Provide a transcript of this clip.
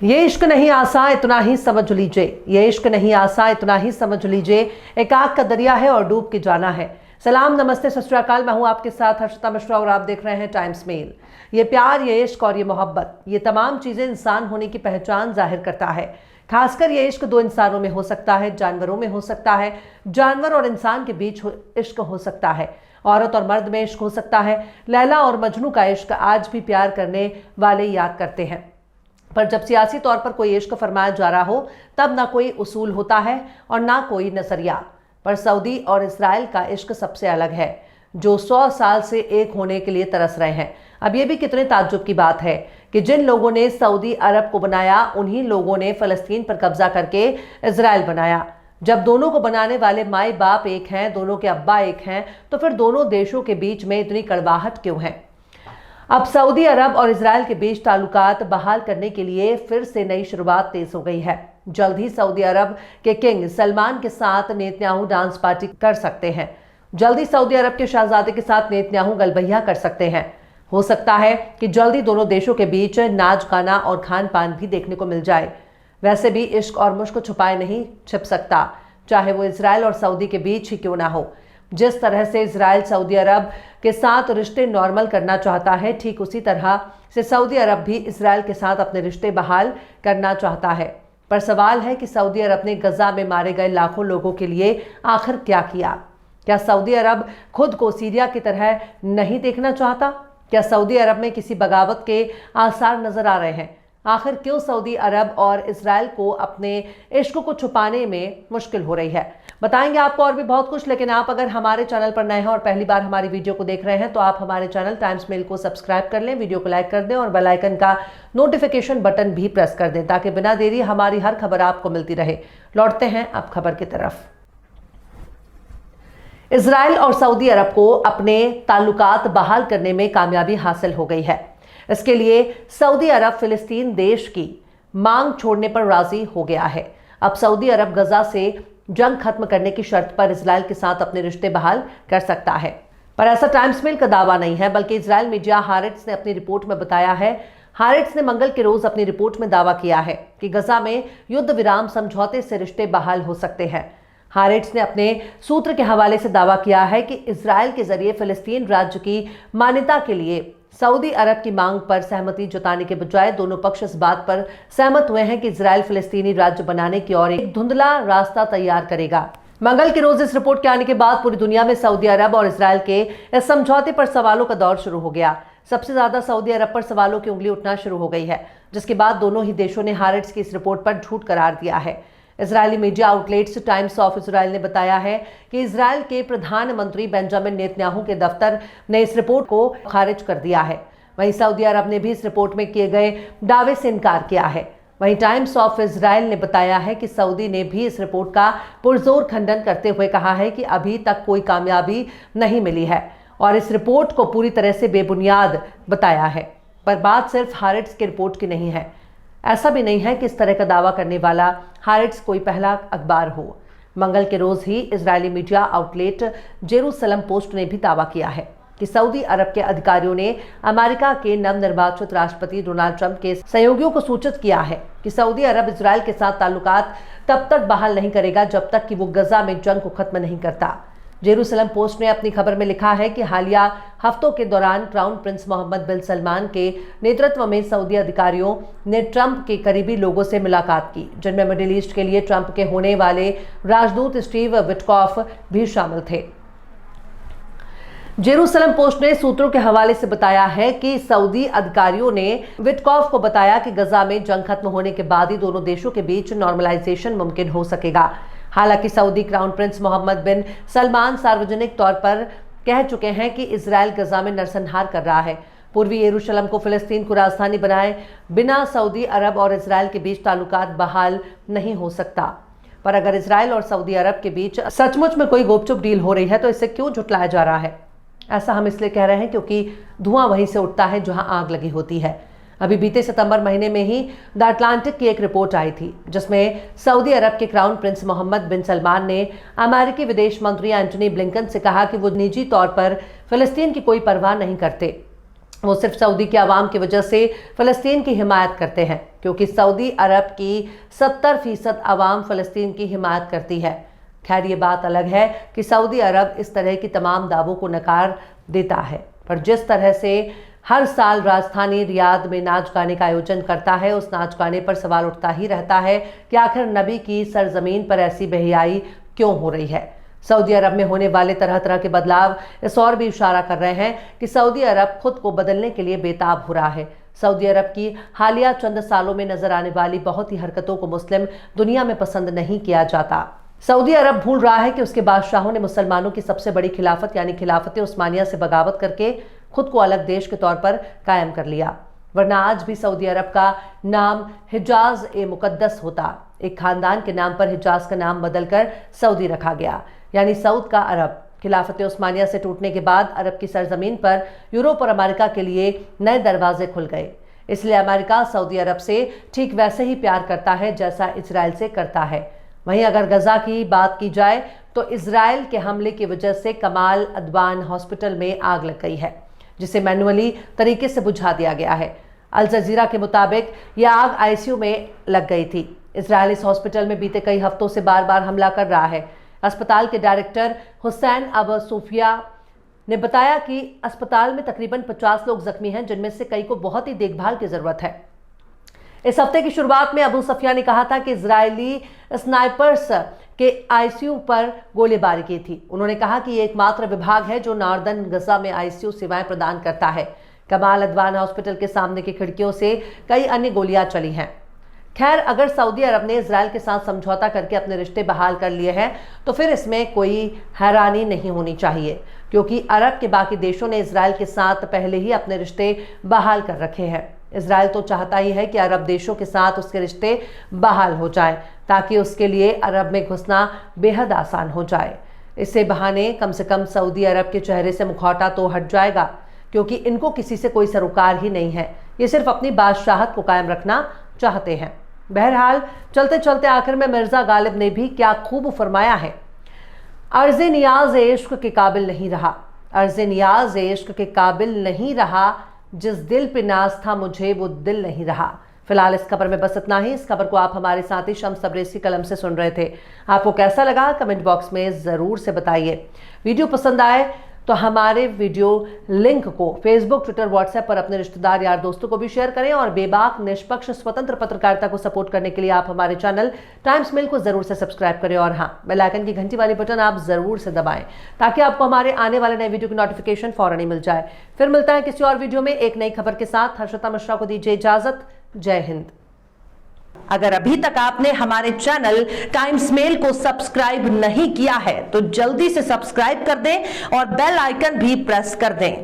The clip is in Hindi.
ये इश्क नहीं आसा इतना ही समझ लीजिए, ये इश्क नहीं आसा इतना ही समझ लीजिए, एक आग का दरिया है और डूब के जाना है। सलाम, नमस्ते, सत श्री अकाल। मैं हूं आपके साथ हर्षिता मिश्रा और आप देख रहे हैं टाइम्स मेल। ये प्यार, ये इश्क और ये मोहब्बत, ये तमाम चीजें इंसान होने की पहचान जाहिर करता है। खासकर ये इश्क दो इंसानों में हो सकता है, जानवरों में हो सकता है, जानवर और इंसान के बीच इश्क हो सकता है, औरत और मर्द में इश्क हो सकता है। लैला और मजनू का इश्क आज भी प्यार करने वाले याद करते हैं, पर जब सियासी तौर पर कोई इश्क फरमाया जा रहा हो तब ना कोई उसूल होता है और ना कोई नजरिया। पर सऊदी और इजराइल का इश्क सबसे अलग है, जो 100 साल से एक होने के लिए तरस रहे हैं। अब ये भी कितने ताज्जुब की बात है कि जिन लोगों ने सऊदी अरब को बनाया उन्हीं लोगों ने फलस्तीन पर कब्जा करके इजराइल बनाया। जब दोनों को बनाने वाले माए बाप एक हैं, दोनों के अब्बा एक हैं, तो फिर दोनों देशों के बीच में इतनी कड़वाहट क्यों है? अब सऊदी अरब और इजराइल के बीच ताल्लुकात बहाल करने के लिए फिर से नई शुरुआत तेज हो गई है। जल्द ही सऊदी अरब के किंग सलमान के साथ नेतन्याहू डांस पार्टी कर सकते हैं। जल्द ही सऊदी अरब के शहजादे के साथ नेतन्याहू गलबैया कर सकते हैं। हो सकता है कि जल्द ही दोनों देशों के बीच नाच गाना और खान पान भी देखने को मिल जाए। वैसे भी इश्क और मुश्क छुपाए नहीं छिप सकता, चाहे वो इजराइल और सऊदी के बीच ही क्यों ना हो। जिस तरह से इजराइल सऊदी अरब के साथ रिश्ते नॉर्मल करना चाहता है, ठीक उसी तरह से सऊदी अरब भी इजराइल के साथ अपने रिश्ते बहाल करना चाहता है। पर सवाल है कि सऊदी अरब ने गजा में मारे गए लाखों लोगों के लिए आखिर क्या किया? क्या सऊदी अरब खुद को सीरिया की तरह नहीं देखना चाहता? क्या सऊदी अरब में किसी बगावत के आसार नजर आ रहे हैं? आखिर क्यों सऊदी अरब और इजराइल को अपने इश्क को छुपाने में मुश्किल हो रही है? बताएंगे आपको और भी बहुत कुछ, लेकिन आप अगर हमारे चैनल पर नए हैं और पहली बार हमारी वीडियो को देख रहे हैं तो आप हमारे चैनल टाइम्स मेल को सब्सक्राइब कर लें, वीडियो को लाइक कर दें और बेल आइकन का नोटिफिकेशन बटन भी प्रेस कर दें ताकि बिना देरी हमारी हर खबर आपको मिलती रहे। लौटते हैं अब खबर की तरफ। इजराइल और सऊदी अरब को अपने ताल्लुकात बहाल करने में कामयाबी हासिल हो गई है। इसके लिए सऊदी अरब फिलिस्तीन देश की मांग छोड़ने पर राजी हो गया है। अब सऊदी अरब गजा से जंग खत्म करने की शर्त पर इजराइल के साथ अपने रिश्ते बहाल कर सकता है। पर ऐसा टाइम्स मेल का दावा नहीं है, बल्कि इजराइल मीडिया हारेट्स ने अपनी रिपोर्ट में बताया है। हारेट्स ने मंगल के रोज अपनी रिपोर्ट में दावा किया है कि गजा में युद्ध विराम समझौते से रिश्ते बहाल हो सकते हैं। हारेट्स ने अपने सूत्र के हवाले से दावा किया है कि इजराइल के जरिए फिलिस्तीन राज्य की मान्यता के लिए सऊदी अरब की मांग पर सहमति जताने के बजाय दोनों पक्ष इस बात पर सहमत हुए हैं कि इजराइल फिलिस्तीनी राज्य बनाने की ओर एक धुंधला रास्ता तैयार करेगा। मंगल के रोज इस रिपोर्ट के आने के बाद पूरी दुनिया में सऊदी अरब और इजराइल के इस समझौते पर सवालों का दौर शुरू हो गया। सबसे ज्यादा सऊदी अरब पर सवालों की उंगली उठना शुरू हो गई है, जिसके बाद दोनों ही देशों ने हारेट्स की इस रिपोर्ट पर झूठ करार दिया है। Israeli media outlets times of Israel ने बताया है कि इजराइल के प्रधानमंत्री बेंजामिन नेतन्याहू के दफ्तर ने इस रिपोर्ट को खारिज कर दिया है। वहीं सऊदी अरब ने भी इस रिपोर्ट में किए गए दावे से इनकार किया है। वहीं टाइम्स ऑफ इजराइल ने बताया है कि सऊदी ने भी इस रिपोर्ट का पुरजोर खंडन करते हुए कहा है कि अभी तक कोई कामयाबी नहीं मिली है और इस रिपोर्ट को पूरी तरह से बेबुनियाद बताया है। पर बात सिर्फ हारेट्स की रिपोर्ट की नहीं है। ऐसा भी नहीं है कि इस तरह का दावा करने वाला हारेट्स कोई पहला अखबार हो। मंगल के रोज ही Israeli media outlet Jerusalem Post ने भी दावा किया है कि सऊदी अरब के अधिकारियों ने अमेरिका के नवनिर्वाचित राष्ट्रपति डोनाल्ड ट्रंप के सहयोगियों को सूचित किया है कि सऊदी अरब इजराइल के साथ ताल्लुकात तब तक बहाल नहीं करेगा जब तक कि वो गजा में जंग को खत्म नहीं करता। जेरूसलम पोस्ट ने अपनी खबर में लिखा है कि हालिया हफ्तों के दौरान क्राउन प्रिंस मोहम्मद बिन सलमान के नेतृत्व में सऊदी अधिकारियों ने ट्रंप के करीबी लोगों से मुलाकात की, जिनमें मिडिल ईस्ट के लिए ट्रंप के होने वाले राजदूत स्टीव विटकॉफ भी शामिल थे। जेरूसलम पोस्ट ने सूत्रों के हवाले से बताया है कि सऊदी अधिकारियों ने विटकॉफ को बताया कि गजा में जंग खत्म होने के बाद ही दोनों देशों के बीच नॉर्मलाइजेशन मुमकिन हो सकेगा। हालांकि सऊदी क्राउन प्रिंस मोहम्मद बिन सलमान सार्वजनिक तौर पर कह चुके हैं कि इजराइल गजा में नरसंहार कर रहा है। पूर्वी यरूशलेम को फिलिस्तीन को राजधानी बनाए बिना सऊदी अरब और इजराइल के बीच ताल्लुकात बहाल नहीं हो सकता। पर अगर इजराइल और सऊदी अरब के बीच सचमुच में कोई गुपचुप डील हो रही है तो इसे क्यों झुटलाया जा रहा है? ऐसा हम इसलिए कह रहे हैं क्योंकि धुआं वहीं से उठता है जहां आग लगी होती है। अभी बीते सितंबर महीने में ही द अटलांटिक की एक रिपोर्ट आई थी, जिसमें सऊदी अरब के क्राउन प्रिंस मोहम्मद बिन सलमान ने अमेरिकी विदेश मंत्री एंटनी ब्लिंकन से कहा कि वो निजी तौर पर फिलिस्तीन की कोई परवाह नहीं करते। वो सिर्फ सऊदी के अवाम की वजह से फ़लस्तीन की हिमायत करते हैं, क्योंकि सऊदी अरब की 70% अवाम फ़लस्तीन की हिमायत करती है। खैर, ये बात अलग है कि सऊदी अरब इस तरह की तमाम दावों को नकार देता है, पर जिस तरह से हर साल राजधानी रियाद में नाच गाने का आयोजन करता है, उस नाच गाने पर सवाल उठता ही रहता है कि आखिर नबी की सरजमीन पर ऐसी बेहयाई क्यों हो रही है। सऊदी अरब में होने वाले तरह तरह के बदलाव इस और भी इशारा कर रहे हैं कि सऊदी अरब खुद को बदलने के लिए बेताब हो रहा है। सऊदी अरब की हालिया चंद सालों में नजर आने वाली बहुत ही हरकतों को मुस्लिम दुनिया में पसंद नहीं किया जाता। सऊदी अरब भूल रहा है कि उसके बादशाहों ने मुसलमानों की सबसे बड़ी खिलाफत यानी खिलाफत उस्मानिया से बगावत करके खुद को अलग देश के तौर पर कायम कर लिया, वरना आज भी सऊदी अरब का नाम हिजाज ए मुकद्दस होता। एक खानदान के नाम पर हिजाज का नाम बदलकर सऊदी रखा गया, यानी सऊद का अरब। खिलाफत उस्मानिया से टूटने के बाद अरब की सरजमीन पर यूरोप और अमेरिका के लिए नए दरवाजे खुल गए। इसलिए अमेरिका सऊदी अरब से ठीक वैसे ही प्यार करता है जैसा इजराइल से करता है। वहीं अगर गजा की बात की जाए तो इजराइल के हमले की वजह से कमाल अदवान हॉस्पिटल में आग लग गई है, जिसे मैनुअली तरीके से बुझा दिया गया है। अल जजीरा के मुताबिक यह आग आईसीयू में लग गई थी। इजराइल इस हॉस्पिटल में बीते कई हफ्तों से बार बार हमला कर रहा है। अस्पताल के डायरेक्टर हुसैन अबू सूफिया ने बताया कि अस्पताल में तकरीबन 50 लोग जख्मी हैं, जिनमें से कई को बहुत ही देखभाल की जरूरत है। इस हफ्ते की शुरुआत में अबू सफिया ने कहा था कि इजरायली स्नाइपर्स के आईसीयू पर गोलीबारी की थी। उन्होंने कहा कि ये एकमात्र विभाग है जो नॉर्दर्न गजा में आईसीयू सेवाएं प्रदान करता है। कमाल अदवान हॉस्पिटल के सामने की खिड़कियों से कई अन्य गोलियां चली हैं। खैर, अगर सऊदी अरब ने इजराइल के साथ समझौता करके अपने रिश्ते बहाल कर लिए हैं तो फिर इसमें कोई हैरानी नहीं होनी चाहिए, क्योंकि अरब के बाकी देशों ने इजराइल के साथ पहले ही अपने रिश्ते बहाल कर रखे हैं। इजराइल तो चाहता ही है कि अरब देशों के साथ उसके रिश्ते बहाल हो जाएं, ताकि उसके लिए अरब में घुसना बेहद आसान हो जाए। इससे बहाने कम से कम सऊदी अरब के चेहरे से मुखौटा तो हट जाएगा, क्योंकि इनको किसी से कोई सरोकार ही नहीं है। ये सिर्फ अपनी बादशाहत को कायम रखना चाहते हैं। बहरहाल, चलते चलते आखिर में मिर्जा गालिब ने भी क्या खूब फरमाया है। अर्ज़े नियाज इश्क के काबिल नहीं रहा, अर्ज़े नियाज इश्क के काबिल नहीं रहा, जिस दिल पे नाज था मुझे वो दिल नहीं रहा। फिलहाल इस खबर में बस इतना ही। इस खबर को आप हमारे साथी शम्स तबरेज़ की कलम से सुन रहे थे। आपको कैसा लगा कमेंट बॉक्स में ज़रूर से बताइए। वीडियो पसंद आए तो हमारे वीडियो लिंक को फेसबुक, ट्विटर, व्हाट्सएप पर अपने रिश्तेदार, यार, दोस्तों को भी शेयर करें। और बेबाक, निष्पक्ष, स्वतंत्र पत्रकारिता को सपोर्ट करने के लिए आप हमारे चैनल टाइम्स मेल को जरूर से सब्सक्राइब करें। और हाँ, बेल आइकन की घंटी वाली बटन आप जरूर से दबाएं, ताकि आपको हमारे आने वाले नए वीडियो की नोटिफिकेशन फौरन ही मिल जाए। फिर मिलता है किसी और वीडियो में एक नई खबर के साथ। हर्षिता मिश्रा को दीजिए इजाजत। जय हिंद। अगर अभी तक आपने हमारे चैनल टाइम्स मेल को सब्सक्राइब नहीं किया है तो जल्दी से सब्सक्राइब कर दें और बेल आइकन भी प्रेस कर दें।